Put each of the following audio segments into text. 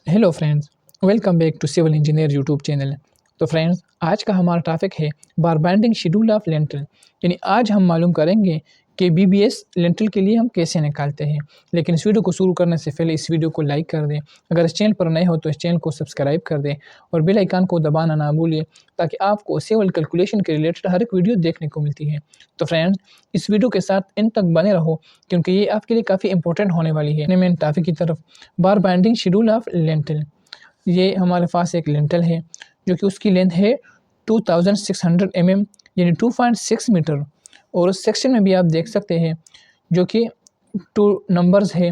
Hello friends, welcome back to civil engineer YouTube channel. तो friends, आज का हमारा टॉपिक है bar bending schedule of lintel. यानी आज हम मालूम करेंगे कि बीबीएस लेंटल के लिए हम कैसे निकालते हैं। लेकिन इस वीडियो को शुरू करने से पहले इस वीडियो को लाइक कर दें। अगर इस चैनल पर नए हो तो इस चैनल को सब्सक्राइब कर दें और बेल आइकन को दबाना ना भूलिए, ताकि आपको सिविल कैलकुलेशन के रिलेटेड हर एक वीडियो देखने को मिलती है। तो फ्रेंड्स, इस वीडियो के साथ इन तक बने रहो, क्योंकि ये आपके लिए काफ़ी इंपॉर्टेंट होने वाली है। मेन टॉपिक की तरफ, बार बैंडिंग शेड्यूल ऑफ लेंटल। ये हमारे पास एक लेंटल है जो कि उसकी लेंथ है 2600 mm, यानी 2.6 मीटर। और उस सेक्शन में भी आप देख सकते हैं जो कि 2 नंबर्स है।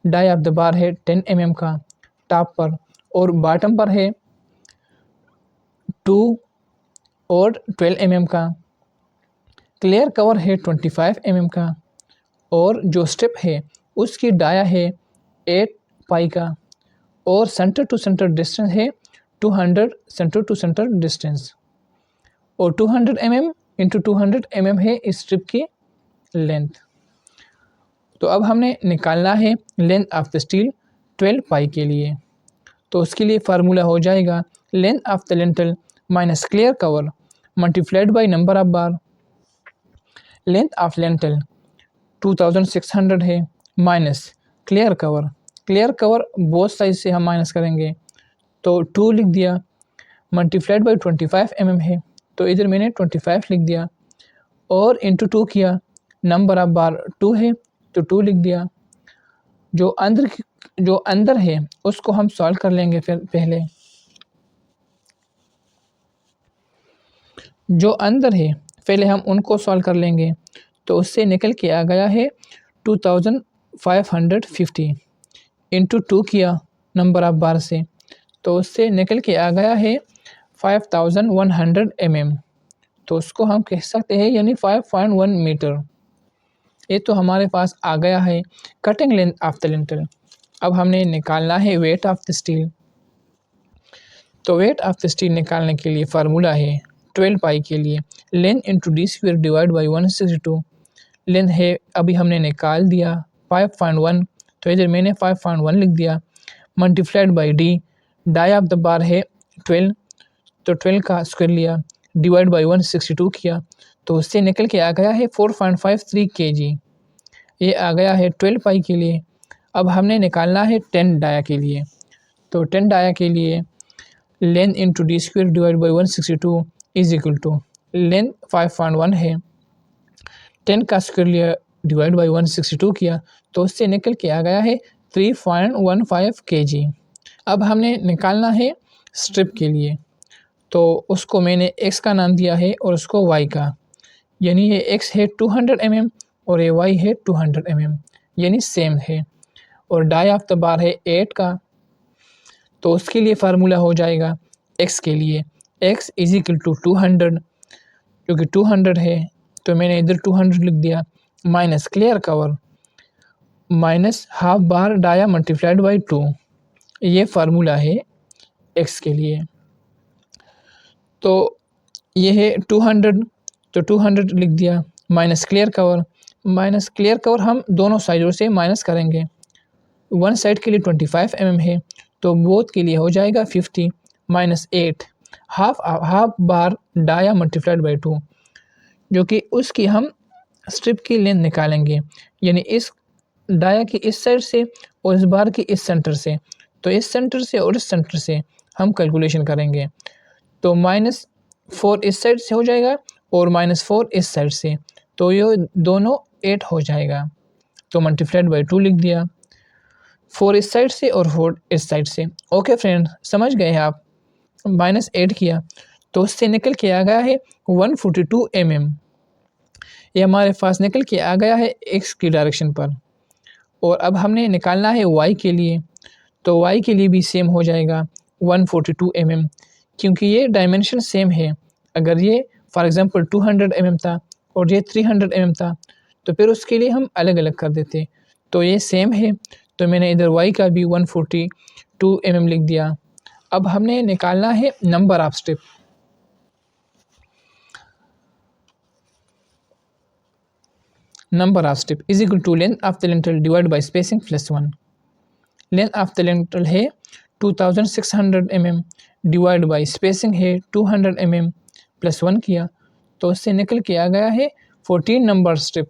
डाई ऑफ द बार है 10 mm का टॉप पर, और बॉटम पर है 2 और 12 mm का। क्लियर कवर है 25 mm का, और जो स्ट्रिप है उसकी डाया है 8 पाई का, और सेंटर टू सेंटर डिस्टेंस है 200 सेंटर टू सेंटर डिस्टेंस, और 200 mm इंटू 200 mm है इस स्ट्रिप की लेंथ। तो अब हमने निकालना है लेंथ ऑफ द स्टील 12 पाई के लिए। तो उसके लिए फार्मूला हो जाएगा length of the lentil minus clear cover multiplied by number of bar. Length of lentil 2600 है, minus clear cover. Clear cover both side से हम माइनस करेंगे तो 2 लिख दिया, मल्टीप्लाइड बाई 25 mm है, तो इधर मैंने 25 लिख दिया, और इंटू 2 किया। नंबर ऑफ बार 2 है तो 2 लिख दिया। जो अंदर है उसको हम सॉल्व कर लेंगे। फिर पहले जो अंदर है पहले हम उनको सॉल्व कर लेंगे। तो उससे निकल के आ गया है 2550 इंटू 2 किया नंबर ऑफ बार से, तो उससे निकल के आ गया है 5100 mm। तो उसको हम कह सकते हैं यानी 5.1 मीटर। ये तो हमारे पास आ गया है cutting length of the lintel. अब हमने निकालना है वेट ऑफ द स्टील। तो वेट ऑफ द स्टील निकालने के लिए फार्मूला है 12 पाई के लिए length into D square divide by 162। Length है अभी हमने निकाल दिया 5.1, तो इधर मैंने 5.1 लिख दिया, multiplied by D. Dia of the bar है 12, तो 12 का स्क्वायर लिया, डिवाइड बाई 162 किया, तो उससे निकल के आ गया है 4.53 kg। ये आ गया है 12 पाई के लिए। अब हमने निकालना है 10 डाया के लिए। तो 10 डाया के लिए length into D square divide by 162 is equal to length 5.1 है, 10 का स्क्वायर लिया, डिवाइड बाई 162 किया, तो उससे निकल के आ गया है 3.15 kg। अब हमने निकालना है स्ट्रिप के लिए। तो उसको मैंने x का नाम दिया है और उसको y का, यानी ये x है 200 mm और ये y है 200 mm, यानी सेम है। और डाई ऑफ द बार है 8 का, तो उसके लिए फार्मूला हो जाएगा x के लिए x इज इक्वल टू 200, क्योंकि 200 है तो मैंने इधर 200 लिख दिया, minus clear cover minus half bar dia multiplied by 2। ये फार्मूला है x के लिए। तो ये है 200, तो 200 लिख दिया, माइनस क्लियर कवर हम दोनों साइडों से माइनस करेंगे। वन साइड के लिए 25 mm है, तो बोथ के लिए हो जाएगा 50 minus 8 half bar dia multiplied by 2, जो कि उसकी हम स्ट्रिप की लेंथ निकालेंगे, यानी इस डाया की इस साइड से और इस बार की इस सेंटर से। तो इस सेंटर से और इस सेंटर से हम कैलकुलेशन करेंगे। तो -4 इस साइड से हो जाएगा और -4 इस साइड से, तो ये दोनों 8 हो जाएगा। तो मल्टीप्लाइड बाई 2 लिख दिया, 4 इस साइड से और 4 इस साइड से। ओके फ्रेंड, समझ गए हैं आप। -8 किया तो उससे निकल के आ गया है 142 mm। ये हमारे पास निकल के आ गया है x की डायरेक्शन पर। और अब हमने निकालना है y के लिए। तो y के लिए भी सेम हो जाएगा 142 mm, क्योंकि ये डायमेंशन सेम है। अगर ये फॉर एग्जांपल 200 mm था और ये 300 mm था, तो फिर उसके लिए हम अलग अलग कर देते। तो ये सेम है, तो मैंने इधर y का भी 142 mm लिख दिया। अब हमने निकालना है number of step. Number of step is equal to length of the lintel divide by spacing +1। Length of the lintel है 2600 mm डिवाइड बाई स्पेसिंग है 200 mm प्लस 1 किया तो उससे निकल के आ गया है 14 नंबर स्ट्रिप।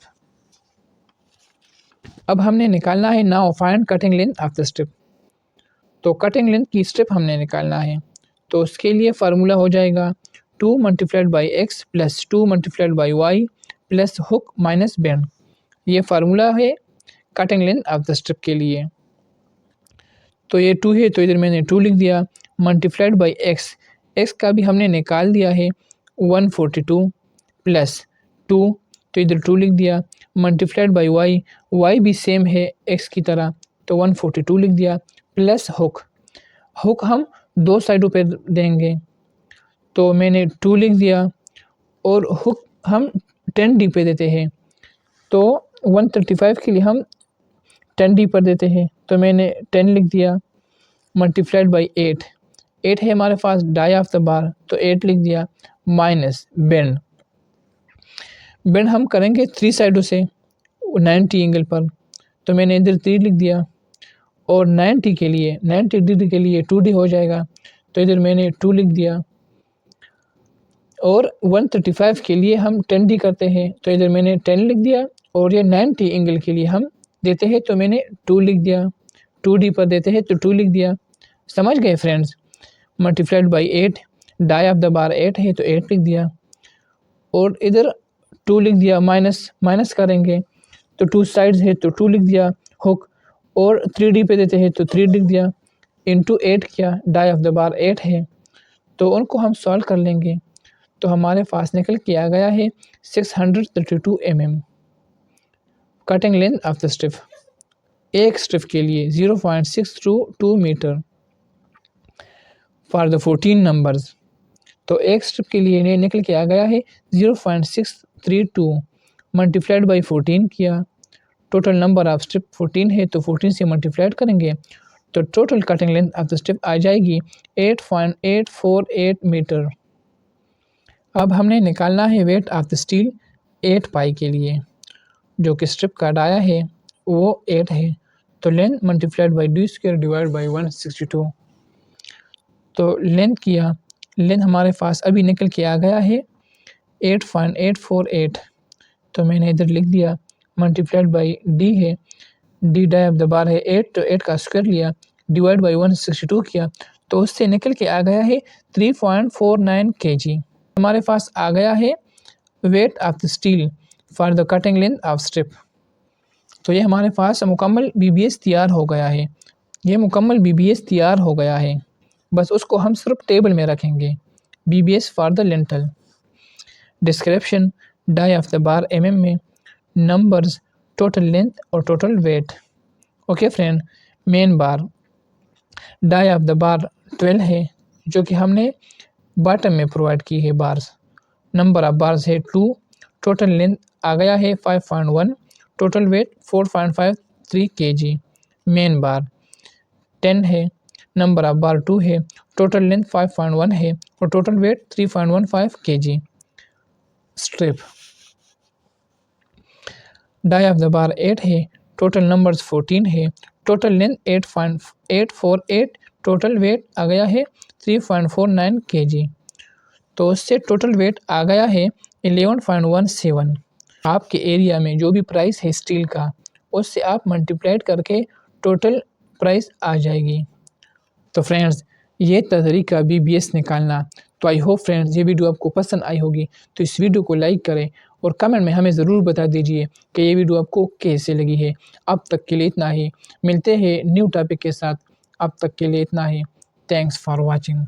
अब हमने निकालना है now find cutting length of the strip. तो कटिंग लेंथ की स्ट्रिप हमने निकालना है तो उसके लिए फार्मूला हो जाएगा 2 multiplied by x plus 2 multiplied by y plus hook minus bend. ये फार्मूला है cutting length of the strip के लिए। तो ये 2 है तो इधर मैंने 2 लिख दिया मल्टीप्लाइड बाई एक्स, एक्स का भी हमने निकाल दिया है 142 प्लस 2 तो इधर 2 लिख दिया मल्टीप्लाइड बाई वाई, वाई भी सेम है एक्स की तरह तो 142 लिख दिया प्लस हुक, हुक हम दो साइडों पे देंगे तो मैंने 2 लिख दिया और हुक हम 10D पे देते हैं तो 135 के लिए हम 10D पर देते हैं तो मैंने 10 लिख दिया मल्टीप्लाइड बाई 8, 8 है हमारे पास डाई ऑफ द बार तो 8 लिख दिया माइनस बेंड, बेंड हम करेंगे 3 साइडों से 90 एंगल पर तो मैंने इधर 3 लिख दिया और 90 के लिए 90 डिग्री के लिए 2D हो जाएगा तो इधर मैंने 2 लिख दिया और 135 के लिए हम 10D करते हैं तो इधर मैंने 10 लिख दिया और ये 90 एंगल के लिए हम देते हैं तो मैंने 2 लिख दिया, 2D पर देते हैं तो 2 लिख दिया। समझ गए friends. Multiplied by 8, dia of the bar 8 है तो 8 लिख दिया और इधर 2 लिख दिया माइनस माइनस करेंगे तो 2 साइड्स है तो 2 लिख दिया हुक और 3D पे देते हैं तो 3 लिख दिया इंटू 8 किया, डाई ऑफ द बार 8 है तो उनको हम सॉल्व कर लेंगे तो हमारे पास निकल के आ गया है 632 mm cutting length of the strip. एक स्ट्रिप के लिए 0.622 मीटर फॉर द 14 नंबर्स। तो एक स्ट्रिप के लिए ये निकल के आ गया है 0.632 मल्टीप्लाइड बाई 14 किया, टोटल नंबर ऑफ स्ट्रिप 14 है तो 14 से मल्टीप्लाइड करेंगे तो total cutting length of the strip आ जाएगी 8.848 मीटर। अब हमने निकालना है weight of the steel 8 pi के लिए जो कि स्ट्रिप का डाया है वो 8 है तो length multiplied by D square divide by 162 तो लेंथ किया, लेंथ हमारे पास अभी निकल के आ गया है 8.848 तो मैंने इधर लिख दिया मल्टीप्लाइड बाई डी है, D dia of the bar है 8 तो 8 का स्क्वायर लिया डिवाइड बाई 162 किया तो उससे निकल के आ गया है 3.49 kg। हमारे पास आ गया है weight of the steel for the cutting length of strip. तो ये हमारे पास मुकम्मल BBS तैयार हो गया है, ये मुकम्मल BBS तैयार हो गया है, बस उसको हम सिर्फ टेबल में रखेंगे BBS for the lintel. Description dia of the bar mm में, नंबर्स, टोटल लेंथ और total weight. Okay friend, main bar dia of the bar 12 है जो कि हमने बॉटम में प्रोवाइड की है बार्स, नंबर ऑफ बार्स है 2, टोटल लेंथ आ गया है 5.1, टोटल वेट 4.53 kg। मेन बार 10 है, नंबर ऑफ बार 2 है, टोटल लेंथ 5.1 है और total weight 3.15 kg। Strip dia of the bar 8 है, टोटल नंबर्स 14 है, टोटल लेंथ 8.848, टोटल वेट आ गया है 3.49 kg। तो उससे टोटल वेट आ गया है 11.17। आपके एरिया में जो भी प्राइस है स्टील का उससे आप मल्टीप्लाइड करके टोटल प्राइस आ जाएगी। तो फ्रेंड्स ये तरीका BBS निकालना। तो आई होप फ्रेंड्स ये वीडियो आपको पसंद आई होगी तो इस वीडियो को लाइक करें और कमेंट में हमें ज़रूर बता दीजिए कि ये वीडियो आपको कैसे लगी है। अब तक के लिए इतना ही, मिलते हैं न्यू टॉपिक के साथ, अब तक के लिए इतना ही। Thanks for watching.